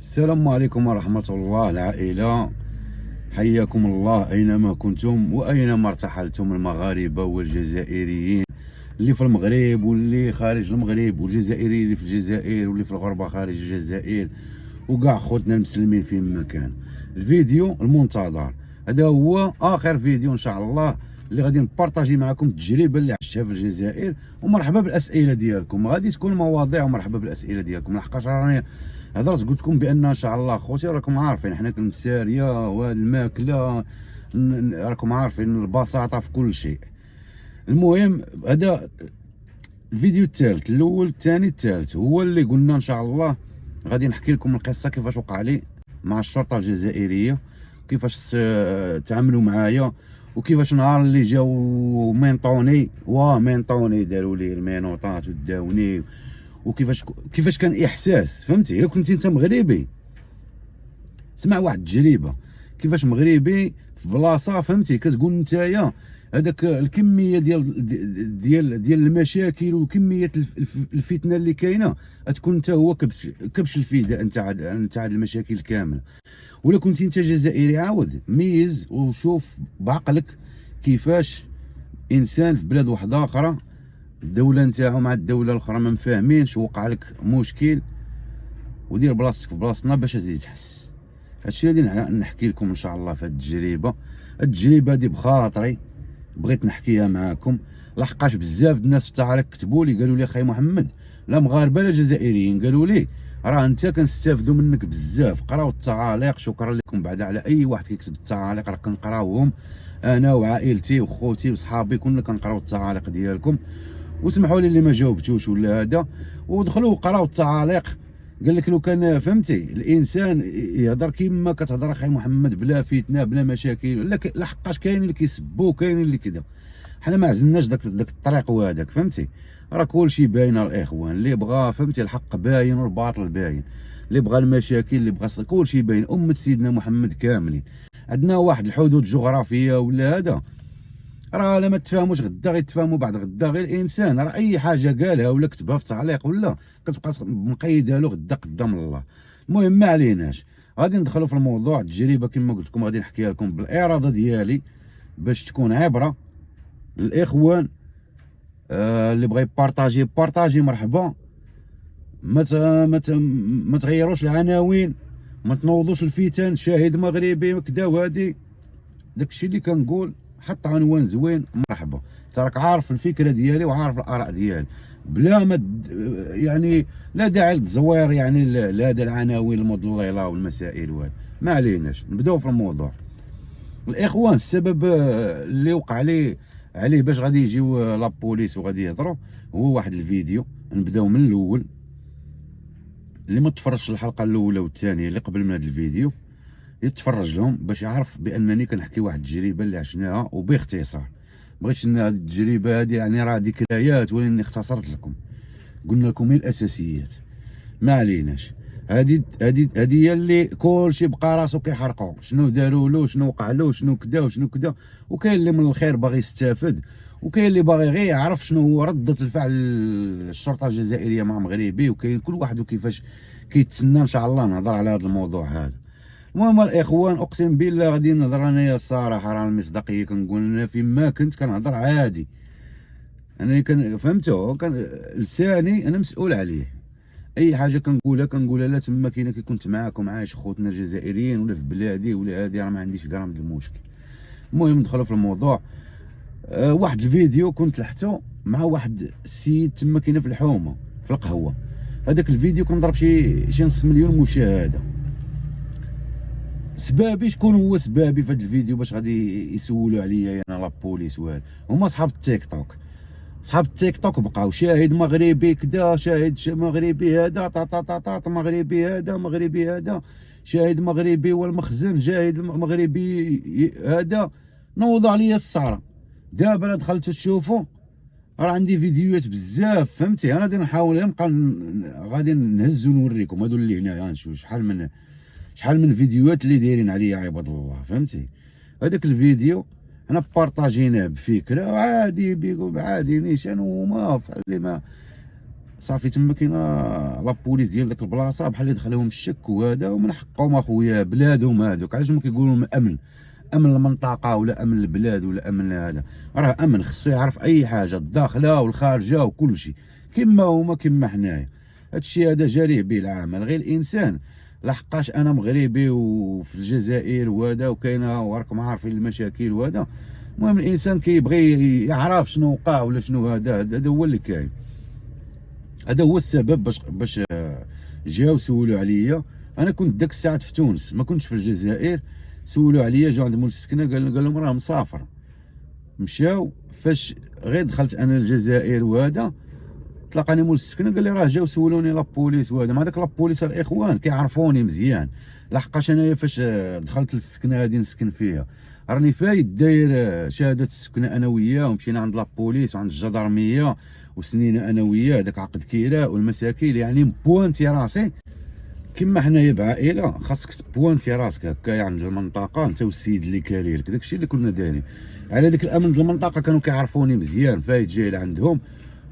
السلام عليكم ورحمة الله العائلة، حياكم الله أينما كنتم وأينما ارتحلتم، المغاربة والجزائريين اللي في المغرب واللي خارج المغرب، والجزائريين اللي في الجزائر واللي في الغربة خارج الجزائر، وكاع خوتنا المسلمين فين ما كانوا. الفيديو المنتظر هذا هو آخر فيديو إن شاء الله اللي غادي نبارطاجي معكم التجربة اللي عشتها في الجزائر، ومرحبا بالأسئلة ديالكم. غادي تكون مواضيع ومرحبا بالأسئلة ديالكم، لحقاش راني هضرت قلت لكم بان ان شاء الله خوتي راكم عارفين حنا المساريه والماكله، راكم عارفين البساطه في كل شيء. المهم هذا الفيديو الثالث، الاول الثاني الثالث هو اللي قلنا ان شاء الله غادي نحكي لكم القصه كيفاش وقع لي مع الشرطه الجزائريه، كيفاش تعاملوا معايا، وكيفاش نهار اللي جاو مينطوني داروا لي المينوطات وداوني، وكيفاش كان احساس. فهمتي؟ الا كنتي انت مغربي سمع واحد التجربه كيفاش مغربي في بلاصه، فهمتي، كتقول نتايا هذاك الكميه ديال المشاكل وكميه الفتنه اللي كاينه، تكون انت هو كبش الفداء انت هاد المشاكل كامله. ولا كنتي انت جزائري عاود ميز وشوف بعقلك كيفاش انسان في بلاد واحده اخرى، الدوله نتاعو مع الدوله الاخرى ما مفاهمينش، وقع لك مشكل ودير بلاصتك في بلاصتنا باش تزيد تحس. هادشي اللي نحكي لكم ان شاء الله في هاد التجربه هادي بخاطري بغيت نحكيها معاكم، لحقاش بزاف الناس في التعليق كتبوا لي قالوا لي اخي محمد، لا مغاربه لا جزائريين، قالوا لي راه انت كنستافدوا منك بزاف. قراو التعاليق، شكرا لكم بعدا على اي واحد كيكتب التعاليق، راه كنقراوهم انا وعائلتي وخوتي وصحابي، كنا كنقراو التعاليق ديالكم. وسمحوا لي اللي ما جاوبتوش ولا هذا، ودخلوا وقراو التعاليق. قال لك لو كان فهمتي الانسان يهضر كيما كتهضر اخي محمد بلا فتنه بلا مشاكل، لحقاش كاين اللي كيسبوا كاين اللي كذا، حنا ما عزلناش داك الطريق وهذاك. فهمتي؟ راه كلشي باين الاخوان، اللي بغى فهمتي الحق باين والباطل باين، اللي بغى المشاكل اللي بغى كلشي باين. امه سيدنا محمد كاملين عندنا واحد الحدود جغرافيه ولا هذا، راه لا ما تفاهموش غدا غيتفاهموا بعد غدا. غير الانسان راه اي حاجه قالها ولا كتبها في تعليق ولا كتبقى مقيدها له غدا قدام الله. المهم ما عليناش، غادي ندخلوا في الموضوع. التجربه كما قلت لكم غادي نحكيها لكم بالاراده ديالي باش تكون عبره للاخوان. اللي بغى بارطاجي مرحبا. ما تغيروش العناوين، ما تنوضوش الفتن، شاهد مغربي كدا وهادي داكشي اللي كنقول. حط عنوان زوين مرحبا، انت راك عارف الفكره ديالي وعارف الاراء ديالي، بلا ما يعني لا داعي للتزوير يعني لهذا العناوين المضلله والمسائل وهذا. ما عليناش، نبداو في الموضوع. الاخوان السبب اللي وقع عليه باش غادي يجيو لابوليس وغادي يهضروا هو واحد الفيديو. نبداو من الاول، اللي ما تفرجش الحلقه الاولى والثانيه اللي قبل من هذا الفيديو يتفرج لهم باش يعرف بانني كنحكي واحد التجربه اللي عشناها وباختصار. بغيتش ان هذه التجربه هذه يعني راه ذكريات، ولكن اختصرت لكم، قلنا لكم هي الاساسيات. ما عليناش، هذه هي اللي كلشي بقى راسو كيحرقوا شنو داروا له، شنو وقع له، شنو كذا وشنو كذا. وكاين اللي من الخير باغي يستافد، وكاين اللي باغي غير يعرف شنو هو ردة الفعل الشرطه الجزائريه مع مغربي. وكاين كل واحد وكيفاش كيتسنى ان شاء الله نهضر على هذا الموضوع هذا. المهم الاخوان اقسم بالله غادي نهضر انايا الصراحه، راه المصداقيه كنقول انا فيما كنت كنهضر عادي. انا فهمتوا، كان لساني انا مسؤول عليه، اي حاجه كنقولها لا تما كاينه كي كنت معاكم عايش خوتنا الجزائريين ولا في بلادي ولا هادي، راه ما عنديش كاع من المشكل. المهم ندخلوا في الموضوع. واحد الفيديو كنت لحتو مع واحد السيد تما كاينه في الحومه في القهوه. هذاك الفيديو كنضرب شي نص مليون مشاهده. سبابي شكون هو سبابي في هذا الفيديو باش غادي يسولوا عليا انا لابوليس وهذا؟ هما صحاب التيك توك. صحاب التيك توك بقاو شاهد مغربي كدا، شاهد مغربي هذا طاطا مغربي هذا مغربي هذا، شاهد مغربي والمخزن، شاهد مغربي هذا. نوضوا عليا السهره. دابا لا دخلتوا تشوفوا راه عندي فيديوهات بزاف. فهمتي؟ انا غادي نحاول نبقى غادي نهز ونوريكم هادو اللي هنايا. نشوف شحال من فيديوهات اللي دايرين عليا عباد الله. فهمتي؟ هذاك الفيديو انا بارطاجيناه بفكره عادي، بيقول عادي نيشان وما اللي ما صافي تما كاينه لابوليس ديال ديك البلاصه بحال اللي دخلهم الشك وهذا، ومن حقهم اخويا بلادهم هذوك. علاش ما كيقولوا لهم امن المنطقه ولا امن البلاد ولا امن هذا؟ راه امن خصو يعرف اي حاجه الداخله والخارجه وكل شيء كما هما كما حنايا. هادشي هذا جاريه به العمل. غير الانسان لحقاش انا مغربي وفي الجزائر وهذا وكاينه وراكم عارفين المشاكل وهذا، المهم الانسان كيبغي يعرف شنو وقع ولا شنو هذا هو اللي كاين. هذا هو السبب باش جاو سولوا عليا. انا كنت داك الساعات في تونس، ما كنتش في الجزائر. سولوا عليا، جاو عند مول السكنه قال لهم راه مسافر. مشاو فاش غير دخلت انا الجزائر وهذا، تلاقاني مول السكنه قال لي راه جاو سولوني لابوليس وهذا. مع داك لابوليس الاخوان كيعرفوني مزيان، لحقاش انايا فاش دخلت للسكنه هذه نسكن فيها راني فايت داير شهاده السكنه انا وياه، ومشينا عند لابوليس وعند الجدرميه وسنينا انا وياه داك عقد كيراء والمساكين. يعني مبوانتي راسي كما حنايا بعائله، خاصك تبوانتي راسك هكايا عند المنطقه انت والسيد اللي كاري لك. داكشي اللي كنا دايرين على ديك الامن ديال المنطقه، كانوا كيعرفوني مزيان فايت جاي لعندهم.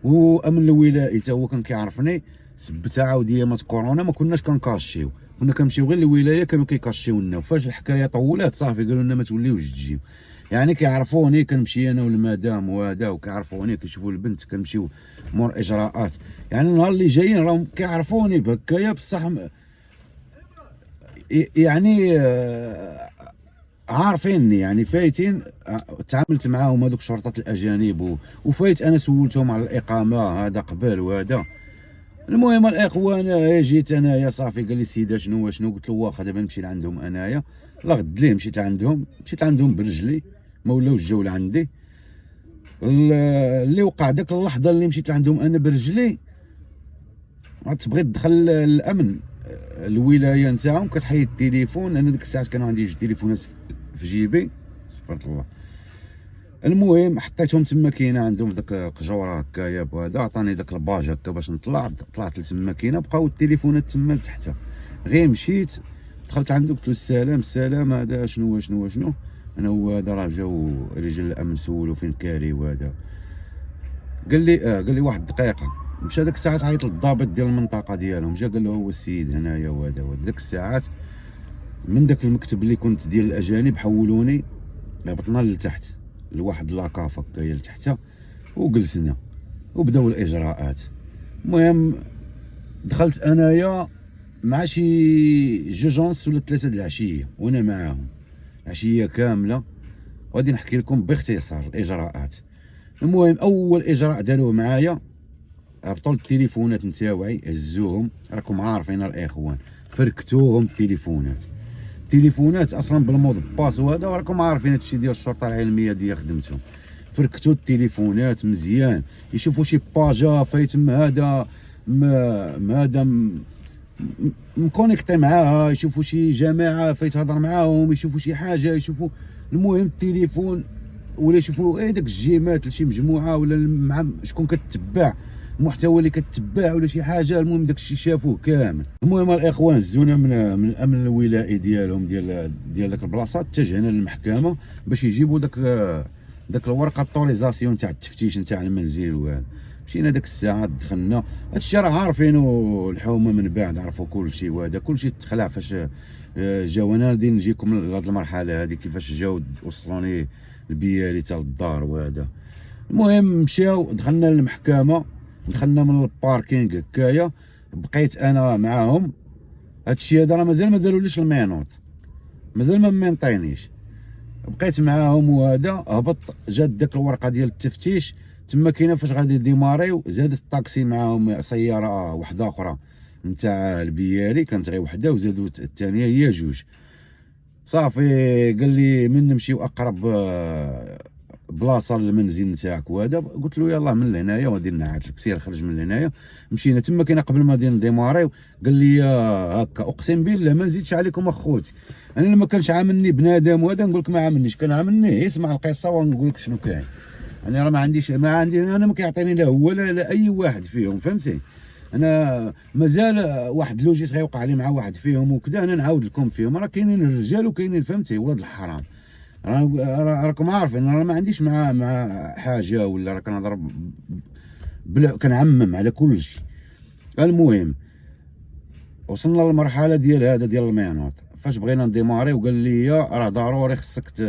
وامن الولائي حتى هو كان كيعرفني. سبت عاود ايامات كورونا ما كناش كنكاشيو، كنا كنمشيو غير للولايه كانوا كيكاشيو لنا. وفاش الحكايه طولات صافي قالوا لنا ما توليوش تجيو. يعني كيعرفوني، كنمشي انا والمدام وهذا وكيعرفوني، كيشوفوا البنت كنمشيو مور اجراءات. يعني النهار اللي جايين راهم كيعرفوني بهكايا بصح يعني عارفيني، يعني فايتين. تعاملت معاهم هذوك شرطه الاجانب وفايت انا سولتهم على الاقامه هذا قبل وهذا. المهم الاخوان جيت انايا صافي قال لي سيدي شنو قلت له واخا دابا نمشي لعندهم انايا. لا غد ليه مشيت لعندهم برجلي، ما ولاوش جاو لعندي. اللي وقع داك اللحظه اللي مشيت لعندهم انا برجلي، ما تبغي تدخل الامن الولايه نتاعهم كتحيد التليفون. انا ديك الساعات كانوا عندي جوج تليفونات في جيبي، استغفرت الله. المهم حطيتهم تما كاينه عندهم داك قجوره هكايا بهذا، عطاني داك الباج هكا باش نطلع. طلعت لتما كاينه، بقاو التليفونات تما لتحت. غير مشيت دخلت عنده قلت له السلام هذا شنو انا هو هذا. راه جاو رجال الامن سولوا فين كاري وهذا. قال لي واحد دقيقه. مشى داك الساعات عيط للضابط ديال المنطقه ديالهم، جا قال له هو السيد هنايا وهذا. داك الساعات من داك المكتب اللي كنت ديال الاجانب حولوني، هبطنا لتحت لواحد لاكاف هكايا لتحت وجلسنا وبداو الاجراءات. المهم دخلت انايا مع شي جوجونس ولا 3 د العشيه وانا معاهم عشيه كامله، وغادي نحكي لكم باختصار الاجراءات. المهم اول اجراء داروه معايا، هبطوا التليفونات نتاوعي هزوهم. راكم عارفين الاخوان فركتوهم التليفونات اصلا بالمود باس وهذا، وراكم عارفين هادشي ديال الشرطه العلميه ديال خدمتهم. فركتوا التليفونات مزيان، يشوفوا شي باجا فايتم هذا هذا مكونيكتي معاها، يشوفوا شي جماعه فايت هضر معاهم، يشوفوا شي حاجه، يشوفوا المهم التليفون، ولا يشوفوا داك الجيمات لشي مجموعه ولا مع شكون كتتبع المحتوى اللي كتبع ولا شي حاجه. المهم داك الشيء شافوه كامل. المهم الاخوان هزونا من الامن الولائي ديالهم ديال داك البلاصه، اتجهنا للمحكمه باش يجيبوا داك الورقه الطوريزاسيون تاع التفتيش نتاع المنزل وهذا. مشينا داك الساعه دخلنا. هادشي راه عارفينو الحومه من بعد، عرفوا كل شيء وهذا. كل شيء تخلع فاش جاو. انا غادي نجيكم لهاد المرحله هذه كيفاش جاو وصلوني البيالي تاع الدار وهذا. المهم مشاو دخلنا للمحكمه، دخلنا من الباركينغ هكايا، بقيت انا معاهم. هادشي هذا راه مازال ما داروليش المينوط، مازال ما مينطينيش. بقيت معاهم وهذا. هبط جات داك الورقه ديال التفتيش تما كاينه. فاش غادي ديماريو زادت الطاكسي معاهم سياره واحده اخرى نتاع البياري، كانت غير وحده وزادوا الثانيه هي جوج. صافي قال لي من نمشيو اقرب بلاصه للمنزل نتاعك وهذا. قلت له يلاه من لهنايا وغادي نعاد لك، سير خرج من لهنايا. مشينا تما كاينه قبل ما نديماريو. قال لي هكا اقسم بالله ما نزيدش عليكم اخوتي، انا لما كانش عاملني بنادم وهذا نقول لك ما عاملنيش، كان عاملني اسمع القصه ونقول لك شنو كاين. انا راه ما عندي انا ما كيعطيني لا هو لا اي واحد فيهم، فهمتي. انا مازال واحد لوجيس غيوقع لي مع واحد فيهم وكذا. انا نعاود لكم فيهم راه كاينين الرجال وكاينين فهمتي ولاد الحرام. راكم عارفين انا ما عنديش مع حاجه ولا راه كنهضر كنعمم على كل شيء. المهم وصلنا للمرحله ديال هذا ديال المينوط، فاش بغينا نديماري وقال لي راه ضروري خصك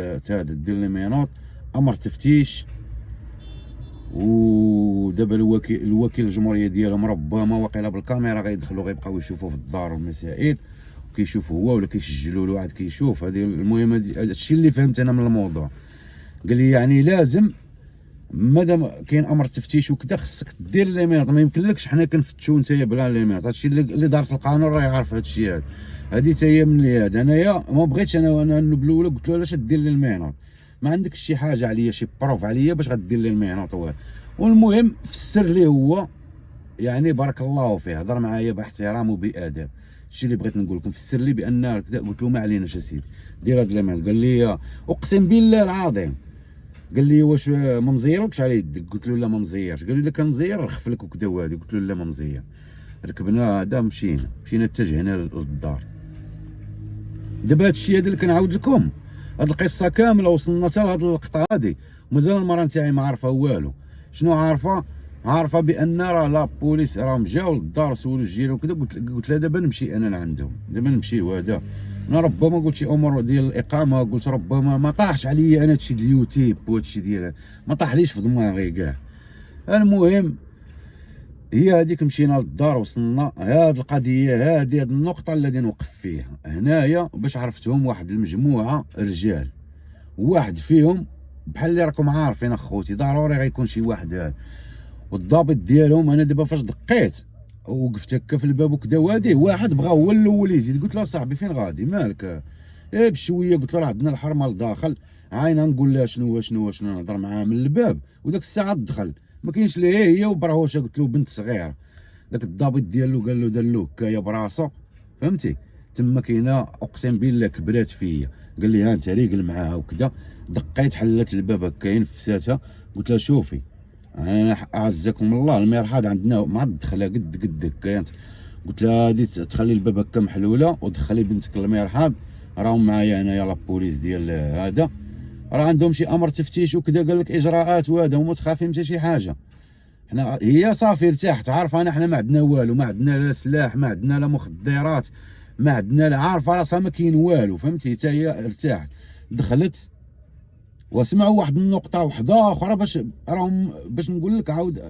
دير لي مينوط، امر تفتيش. ودابا الوكيل الجمهوريه ديالهم ربما واقيلا بالكاميرا غيدخلوا غيبقاو يشوفوا في الدار والمسائل، وكيشوفوا هو ولا كيسجلوا له عاد كيشوف. هذه المهم هذا الشيء اللي فهمت انا من الموضوع. قال لي يعني لازم مادام كاين امر التفتيش وكذا خصك دير لي مينوط، ما يمكنلكش حنا كنفتشوا نتايا بلا لي مينوط. هادشي اللي دارس القانون راه يعرف هادشي هذا. هادي حتى هي من هذا انايا ما بغيتش انا بالاولى قلت له علاش دير لي المينوط، ما عندكش شي حاجه عليا شي بروف عليا باش غدير لي المينوط. والمهم فسر لي هو يعني بارك الله فيه، هضر معايا باحترام وباداب. الشيء اللي بغيت نقول لكم فسر لي بان كذا. قلت له ما عليناش اسيدي دير هاد المينوط. قال لي اقسم بالله العظيم، قال لي واش ما مزيركش على يدك؟ قلت له لا ما مزيرش. قال لي الا كان مزير رخف لك وكذا وهادي. قلت له لا ما مزير. ركبنا هذا مشينا اتجهنا للدار. دابا هادشي هذا اللي كنعاود لكم، هاد القصه كامله وصلنا حتى لهاد اللقطه هادي، ومازال المراه نتاعي ما عارفه والو. شنو عارفه بان راه لا بوليس راهم جاو للدار سولوا الجيران وكذا. قلت لها دابا نمشي انا لعندهم، دابا نمشي. وهذا انا ربما قلت شي امور ديال الاقامه، قلت ربما ما طاحش عليا انا هادشي ديال اليوتيوب وهادشي ديال ما طاحليش في دماغي كاع. المهم هي هذيك مشينا للدار وصلنا. هاد القضيه هاد النقطه اللي نوقف فيها هنايا باش عرفتهم واحد المجموعه رجال، واحد فيهم بحال اللي راكم عارفين اخوتي ضروري غيكون شي واحد هذا. والضابط ديالهم انا دابا فاش دقيت وقفت هكا في الباب وكذا وهادي، واحد بغا هو الاول يزيد. قلت له صاحبي فين غادي مالك؟ بشويه. قلت له راه عندنا الحرمه لداخل، عاينه نقول لها شنو نهضر معاها من الباب. وداك الساعه دخل ما كاينش ليه هي وبرهوشه. قلت له بنت صغيره. داك الضابط ديالو قال له دار له هكايا براسو، فهمتي؟ تما كاينه اقسم بالله كبرات فيا. قال لي ها انت ريقل معاها وكذا. دقيت حلت الباب هكايا نفساتها. قلت لها شوفي انا اعزكم الله المرحاض عندنا مع الدخله قد هكايا. قلت لها هادي تخلي الباب هكا محلوله ودخلي بنتك المرحاض، راهم معايا انايا لابوليس ديال هذا، راه عندهم شي امر تفتيش وكذا. قال لك اجراءات وهذا وما تخافي حتى شي حاجه. حنا هي صافي ارتاحت، عارفه انا حنا ما عندنا والو، ما عندنا لا سلاح، ما عندنا لا مخدرات، ما عندنا لا، عارفه راسها ما كاين والو، فهمتي؟ حتى هي ارتاحت. دخلت وسمعوا واحد النقطه وحده اخرى باش نقول لك عاود،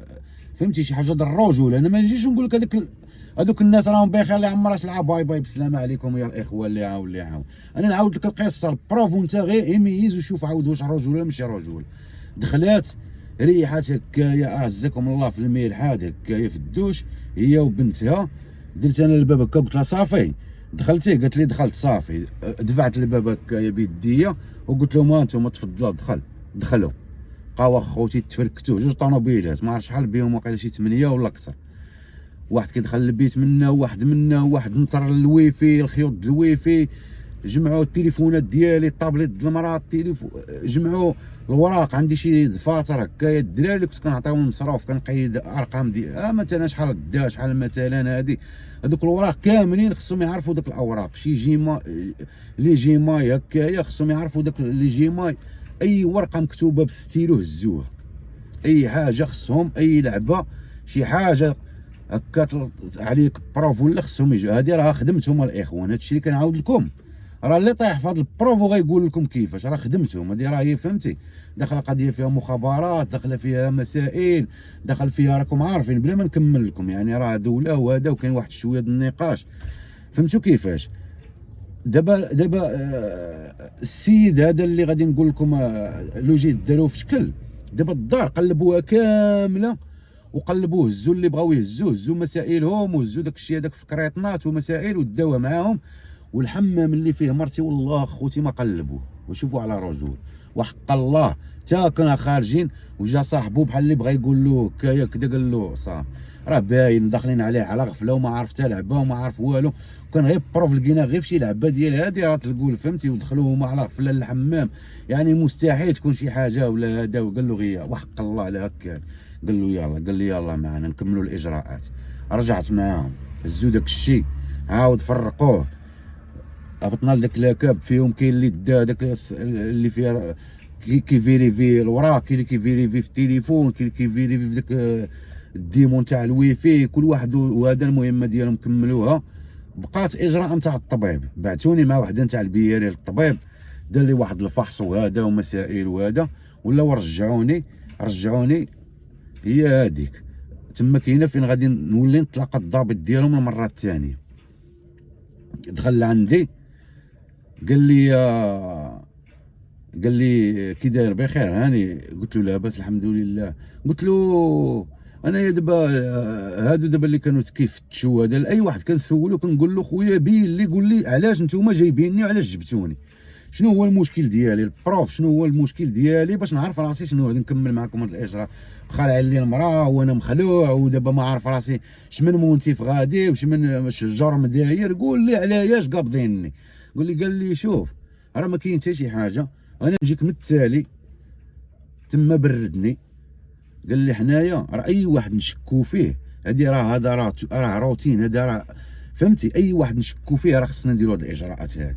فهمتي؟ شي حاجه ديال الرجل. انا ما نجيش نقول لك هذوك الناس راهم بخير اللي عمرها سلعه. باي باي بالسلامه عليكم يا الاخوه اللي عاون. انا نعاود لك القصه البروف وانت غير يميز وشوف عاود واش رجل ولا ماشي رجل. دخلات ريحات هكايا اعزكم الله في الملحاد هكايا في الدوش هي وبنتها. درت انا الباب هكا قلت لها صافي دخلتي؟ قالت لي دخلت صافي. دفعت الباب هكايا بيديا وقلت لهم ها انتم تفضلوا دخلوا. بقاو اخوتي تفركتوا جوج طوموبيلات ما عرفت شحال بهم، واقيلا شي 8 ولا اكثر. واحد كيدخل البيت منا وواحد منا، واحد نطر الويفي الخيوط د الويفي، جمعوا التليفونات ديالي، الطابليت د المراه، جمعوا الوراق. عندي شي دفاتر هكايا الدراري اللي كنت كنعطيهم مصروف، كنقيد ارقام ديال مثلا شحال دا شحال مثلا هادي. هذوك الوراق كاملين خصهم يعرفوا داك الاوراق. شي جيما لي جيماي هكايا خصهم يعرفوا داك لي جيماي. اي ورقه مكتوبه بالستيلو هزوها، اي حاجه خصهم، اي لعبه شي حاجه هكا عليك بروف ولا خصهم يجوا. هذه راه خدمتهم الاخوان. هادشي اللي كنعاود لكم راه اللي طايح في هذا البروف وغيقول لكم كيفاش راه خدمتهم. هذه راه هي فهمتي، داخله قضيه فيها مخابرات، داخله فيها مسائل، داخل فيها راكم عارفين بلا ما نكمل لكم. يعني راه دوله وهذا وكاين واحد شويه د النقاش، فهمتوا كيفاش؟ دابا السيد هذا اللي غادي نقول لكم لوجيت داروه في شكل. دابا الدار قلبوها كامله وقلبوه، هزوا اللي بغاو هزوا مسائلهم وهزوا داك الشيء هذاك في كريطنات ومسائل وداوها معاهم. والحمام اللي فيه مرتي والله خوتي ما قلبوه وشوفوا على رجل وحق الله. تا كنا خارجين وجا صاحبو بحال اللي بغا يقول له هكايا كدا، قال له صافي راه باين داخلين عليه على غفله وما عرف حتى لعبه وما عرف والو. كان غير بروف لقيناه غير فشي لعبه ديال هادي راه تقول فهمتي، ودخلوا هما على غفله للحمام. يعني مستحيل تكون شي حاجه ولا هذا. وقال له غير وحق الله على هكا. قال له يلا، قال لي يلا معنا نكملوا الاجراءات. رجعت معاهم هزوا داك الشيء عاود فرقوه. هبطنا لداك لاكاب فيهم كاين اللي دا داك اللي فيها كيفيريفي الوراق، كاين اللي كيفيريفي في التليفون، كاين اللي كيفيريفي في داك الديمون تاع الويفي كل واحد وهذا المهمه ديالهم كملوها. بقات اجراء نتاع الطبيب، بعثوني مع واحد نتاع البياري للطبيب، دار لي واحد الفحص وهذا ومسائل وهذا، ولاو رجعوني هي هذيك. تما كاينه فين غادي نولي نتلاقى الضابط ديالهم المره الثانيه. دخل لعندي قال لي كي داير بخير هاني؟ قلت له لاباس الحمد لله. قلت له انا دابا هادو دابا اللي كانوا كيفتشوا هذا اي واحد كنسولو كنقول له خويا بين اللي قول لي علاش نتوما جايبيني وعلاش جبتوني، شنو هو المشكل ديالي البروف، شنو هو المشكل ديالي باش نعرف راسي شنو غادي نكمل معكم هذا الاجراء. خالع لي المراه وانا مخلوع ودابا ما عارف راسي شمن منتف غادي وشمن الجرم داير، قول لي علاش قابضيني. قال لي شوف راه ما كاين حتى شي حاجه، انا نجيك من التالي. تما بردني قال لي حنايا راه اي واحد نشكو فيه هذا راه روتين، هذا راه فهمتي، اي واحد نشكو فيه راه خصنا نديرو هاد الاجراءات هذه.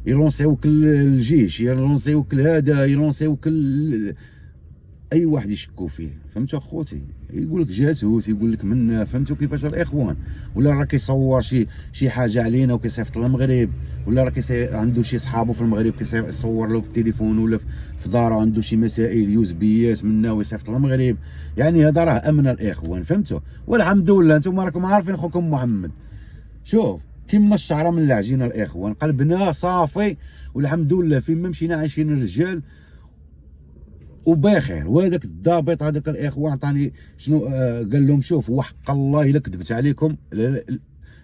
يلونسيوك الجيش، يلونسيوك هذا، يلونسيوك اي واحد يشكو فيه، فهمتوا اخوتي؟ يقول لك جاسوس، يقول لك منا، فهمتوا كيفاش الاخوان؟ ولا راه كيصور شي حاجه علينا وكيصيفط للمغرب، ولا راه عنده شي صحابو في المغرب كيصور له في التليفون ولا في دارو عنده شي مسائل يوزبيات منا ويصيفط للمغرب. يعني هذا راه امن الاخوان، فهمتوا؟ والحمد لله انتم راكم عارفين خوكم محمد، شوف كيما الشعره من العجينه الاخوان، قلبنا صافي والحمد لله. فين ما مشينا عايشين الرجال وبخير. وهذاك الضابط هذاك الاخوان عطاني شنو قال لهم شوف وحق الله الا كذبت عليكم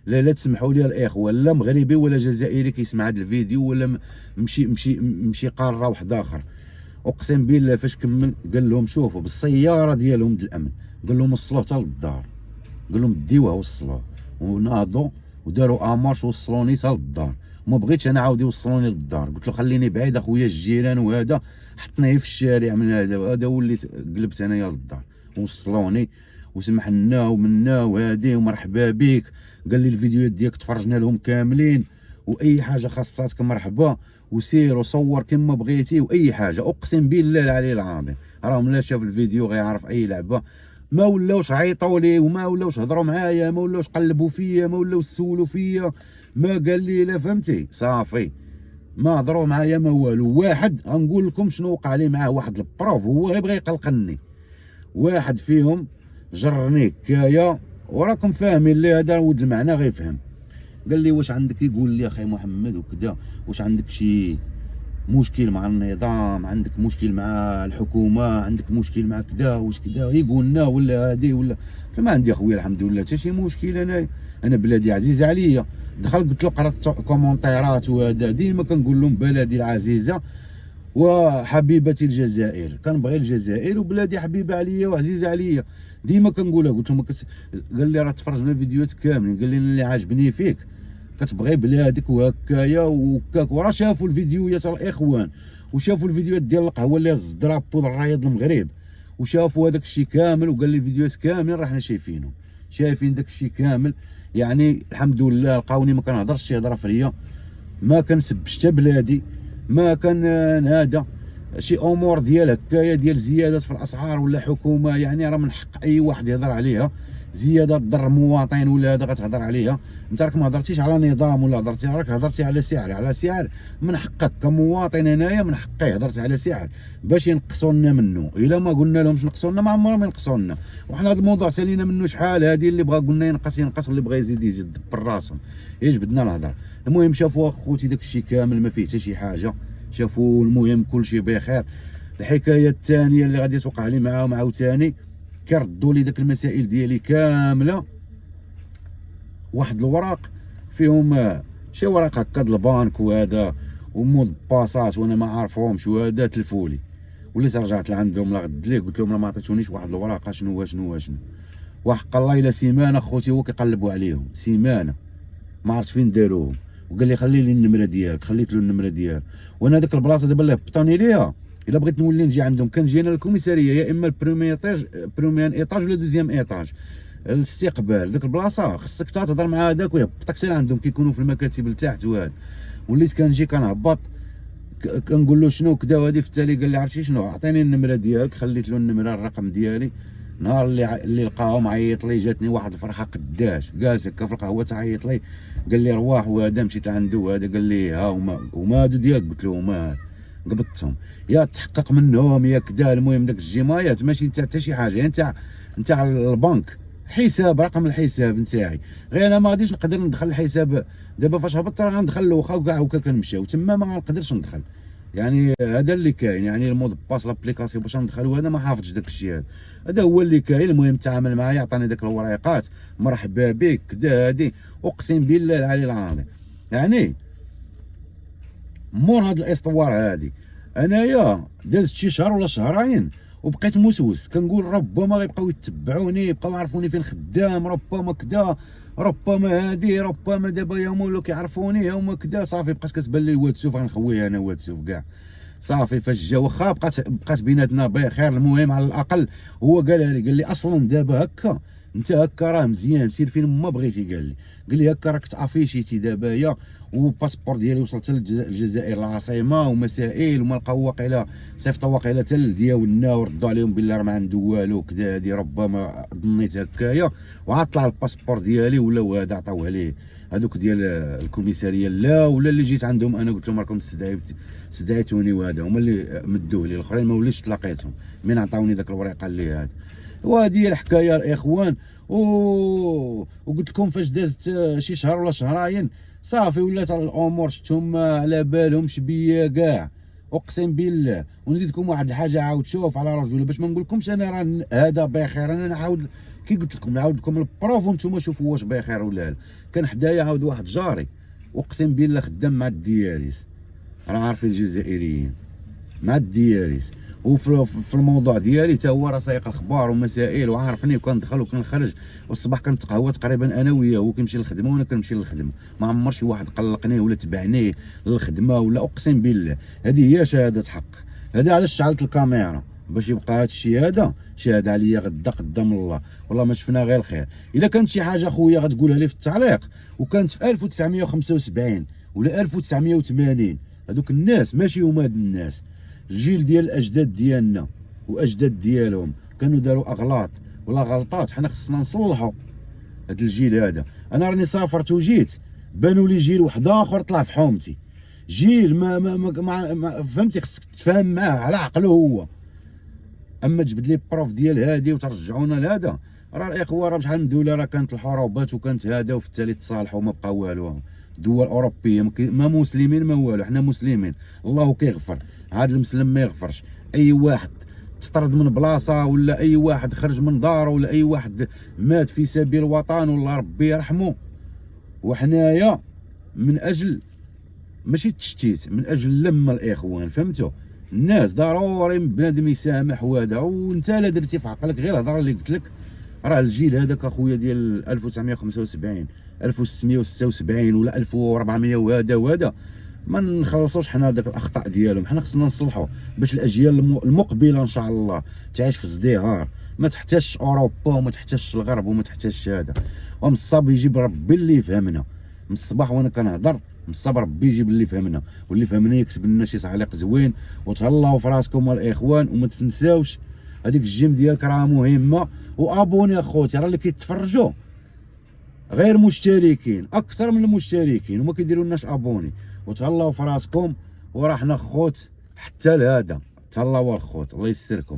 لا تسمحوا لي الاخوان، لا مغربي ولا جزائري كيسمع هذا الفيديو ولا مشي قاره واحد اخر. اقسم بالله فاش كمل قال لهم شوفوا بالسياره ديالهم الامن، قال لهم وصلوه حتى للدار، قال لهم ديوه وصلوه، وناضوا وداروا امارش وصلوني حتى للدار. ما بغيتش انا عاود يوصلوني للدار، قلت له خليني بعيد اخويا الجيران وهذا، حطني في الشارع من هذا وليت قلبت انايا للدار. وصلوني وسمح لنا ومنا وهادي ومرحبا بك. قال لي الفيديوهات ديالك تفرجنا لهم كاملين، واي حاجه خاصاتك مرحبا، وسير وصور كما بغيتي واي حاجه. اقسم بالله العلي العظيم راهم لا شاف الفيديو غيعرف اي لعبه. ما ولاوش عيطوا لي وما ولاوش هضروا معايا، ما ولاوش قلبوا فيا، ما ولاوش سولوا فيا، ما قال لي لا، فهمتي؟ صافي ما هضروا معايا ما والو. واحد غنقول لكم شنو وقع لي معاه، واحد البروف هو غير بغى يقلقني، واحد فيهم جرني كايا وراكم فاهمين اللي هذا ولد المعنى غيفهم. قال لي واش عندك، يقول لي اخي محمد وكذا، واش عندك شي مشكل مع النظام، عندك مشكل مع الحكومه، عندك مشكل مع كذا واش كذا، يقول لنا ولا هذه ولا ما عندي اخويا الحمد لله حتى شي مشكل. انا بلادي عزيزه عليا. دخلت قلت له قرات كومونتيرات وهذا، ديما كنقول لهم بلدي العزيزه وحبيبتي الجزائر، كنبغي الجزائر وبلادي حبيبه عليا وعزيزه عليا، ديما كنقولها. قلت له قال لي راه تفرجنا الفيديوهات كاملين، قال لي اللي عاجبني فيك كتبغي بلادك وهكايا وكاك. وراه شافوا الفيديوهات الاخوان، وشافوا الفيديوهات ديال القهوه اللي الزدرا بود الرياض المغرب، وشافوا هذاك الشيء كامل. وقال لي الفيديوهات كاملين راه حنا شايفينهم، شايفين داك الشيء كامل. يعني الحمد لله لقاوني ما كنهضرش شي هضره فريه، ما كنسبش حتى بلادي، ما كان هذا شي امور ديال هكايا ديال زيادات في الاسعار ولا حكومه. يعني راه من حق اي واحد يهضر عليها، زياده ضر مواطن ولا هذا غتهضر عليها. انت راك ما هضرتيش على نظام ولا هضرتي، راك هضرتي على سعر. على سعر من حقك كمواطن، انايا من حقي هضرت على سعر باش ينقصوا لنا منه. الا ما قلنا لهمش نقصوا لنا ما عمرهم ينقصوا لنا. وحنا هذا الموضوع سالينا منه شحال، هذه اللي بغا قلنا ينقص واللي بغا يزيد براسهم. ايش بدنا نهضر؟ المهم شافوا اخوتي داك الشيء كامل ما فيه حتى شي حاجه، شافوا المهم كل شيء بخير. الحكايه الثانيه اللي غادي توقع لي معاهم عاوتاني، كردوا لي داك المسائل ديالي كامله، واحد الوراق فيهم شي وراق هكا د البنك وهذا ومود باسات وانا ما عارفهمش وهذا، تلفولي. وليت رجعت لعندهم لا غد ليه قلت لهم راه ما عطيتونيش واحد الوراق، شنو هو وحق الله الا سيمانه خوتي هو كيقلبوا عليهم، سيمانه ما عرفت فين داروهم. وقال لي خلي لي النمره ديالك، خليت له النمره ديالو. وانا ديك البلاصه دابا اللي هبطوني ليها الا بغيت نولي نجي عندهم كنجي انا الكوميساريه، يا اما البروميير ايطاج ولا دوزيام ايطاج الاستقبال. ديك البلاصه خصك تهضر مع هذاك ويهبطك حتى عندهم، كيكونوا في المكاتب لتحت وهذا. وليت كنجي كنهبط كنقول له شنو كذا وهادي، في التالي قال لي عرفتي شنو، عطيني النمره ديالك، خليت له النمره الرقم ديالي. نهار اللي لقاهم عيط لي، جاتني واحد الفرحه قداش، جالس هكا في القهوه تعيط لي، قال لي رواح، وهذا مشيت عنده، هذا قال لي ها هما هادو ديالك، قلت له هما، قبضتهم يا تحقق منهم يا كدا. المهم داك الجمايات ماشي انت حتى شي حاجه، انت على البنك حساب، رقم الحساب نتاعي، غير انا ما غاديش نقدر ندخل الحساب دابا. فاش هبطت راه غندخل الوخا وكاع هكا كنمشيو تما، ما غنقدرش ندخل. يعني هذا اللي كاين، يعني المود باس لابليكاسيون باش ندخلو، هذا ما حافظش داك الشيء، هذا هو اللي كاين. المهم تعامل معايا، عطاني داك الوريقات، مرحبا بك كدا. هادي اقسم بالله العلي العظيم، يعني مور هاد الاسطوار هادي انايا دازت شي شهر ولا شهرين وبقيت موسوس، كنقول ربما غيبقاو يتبعوني، يبقاو يعرفوني فين خدام، ربما كدا، ربما هادي، ربما دابا يوم ولاو كيعرفوني يوم كدا. صافي بقات كتبان لي الواتسوف، غنخويه انا واتسوف كاع. صافي فاش جا، واخا بقات بيناتنا بخير، المهم على الاقل هو قال لي اصلا دابا هكا انت هكا راه مزيان، سير فين ما بغيتي. قال لي هكا راك تافيشيتي دابا يا، والباسبور ديالي وصلت للجزائر العاصمه، ومسائل وما لقاو واقيلا صيفطوا واقيلا حتى لدياولنا وردوا عليهم بالله راه ما عنده والو كدا. هادي ربما ظنيت هكايا، وعاد طلع الباسبور ديالي ولاو هذا عطاوه ليه هذوك ديال الكوميساريه، لا ولا اللي جيت عندهم انا قلت لهم راكم استدعيتوني، وهذا هما اللي مدوه لي، الاخرين ما وليتش تلاقيتهم من عطاوني داك الورقه اللي هذا. وهذه هي الحكايه الاخوان. وقلت لكم فاش دازت شي شهر ولا شهرين صافي ولات الامور شفتهم على بالهمش بيا كاع، اقسم بالله. ونزيدكم واحد الحاجه، عاود شوف على رجوله باش ما نقولكمش انا راه هذا بخير، انا نعاود كي قلت لكم نعاود لكم البروف وانتم شوفوا واش بخير ولا لا. كان حدايا عاود واحد جاري اقسم بالله خدام مع الدياليز، راه عارفين الجزائريين مع الدياليز، وفي الموضوع ديالي حتى هو راه سايق اخبار ومسائل وعارفني، وكندخل وكنخرج، والصباح كنتقهوى تقريبا انا وياه، هو كيمشي للخدمه وانا كنمشي للخدمه، ما عمر شي واحد قلقني ولا تبعني للخدمه ولا، اقسم بالله. هذه هي شهاده حق. هذا علاش شعلت الكاميرا باش يبقى هذا الشيء هذا شهاده عليا غدا قدام الله، والله ما شفنا غير الخير. الا كانت شي حاجه خويا غتقولها لي في التعليق، وكانت في 1975 ولا 1980، هذوك الناس ماشي هما هاد الناس، الجيل ديال الاجداد ديالنا واجداد ديالهم كانوا داروا اغلاط ولا غلطات، حنا خصنا نصلحوا هذا الجيل هذا. انا راني سافرت وجيت، بانوا لي جيل واحد اخر طلع في حومتي، جيل ما فهمتي، خصك تتفاهم معاه على عقله هو. اما تجبد لي بروف ديال هادي وترجعونا لهذا، راه الاخوه راه بشحال من دوله راه كانت الحروبات وكانت هذا، وفي التالي تصالحوا ما بقى والو. دول اوروبيه ما مسلمين ما والو، حنا مسلمين الله كيغفر، عاد المسلم ما يغفرش. اي واحد تطرد من بلاصه، ولا اي واحد خرج من داره، ولا اي واحد مات في سبيل الوطن، والله ربي يرحمه. وحنايا من اجل ماشي التشتيت، من اجل اللمه الاخوان، فهمتوا؟ الناس ضروري بنادم يسامح وهذا، وانت لا درتي في عقلك غير الهضره اللي قلت لك، راه الجيل هذاك اخويا ديال 1975 1676 ولا 1400 وهذا ما نخلصوش حنا داك الاخطاء ديالهم، حنا خصنا نصلحوا باش الاجيال المقبله ان شاء الله تعيش في ازدهار، ما تحتاجش اوروبا وما تحتاجش الغرب وما تحتاجش هذا. ومن الصباح يجيب ربي اللي يفهمنا، من الصباح وانا كنهضر من الصبر ربي يجيب اللي فهمنا، واللي فهمنا يكتب لنا شي تعليق زوين. وتهلاو في راسكم الاخوان، وما تنساوش هذيك الجيم ديالك راه مهمه. وابوني اخوتي، راه اللي كيتفرجوا غير مشتركين اكثر من المشتركين وما كيديروا لناش ابوني. وتهلاو في راسكم، وراه حنا خوت حتى لهذا. تهلاو الخوت، الله يستركم.